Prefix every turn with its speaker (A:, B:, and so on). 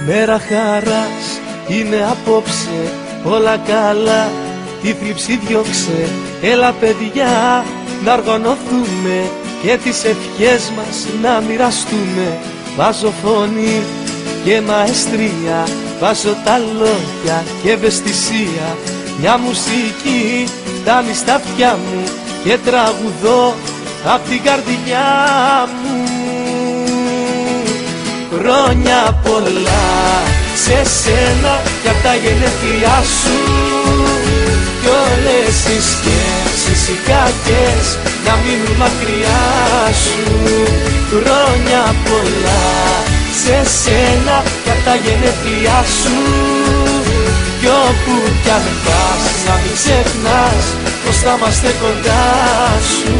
A: Μέρα χαράς είναι απόψε, όλα καλά, τη θλίψη διώξε. Έλα παιδιά να οργανωθούμε και τις ευχές μας να μοιραστούμε. Βάζω φωνή και μαεστρία, βάζω τα λόγια και ευαισθησία. Μια μουσική φτάνει στα αυτιά μου και τραγουδώ απ' την καρδιά μου. Χρόνια πολλά σε σένα κι απ' τα γενέθλιά σου, κι όλες οι σκέψεις οι κακές να μείνουν μακριά σου. Χρόνια πολλά σε σένα κι απ' τα γενέθλιά σου, κι όπου κι αν πας να μην ξεχνάς πως θα είμαστε κοντά σου.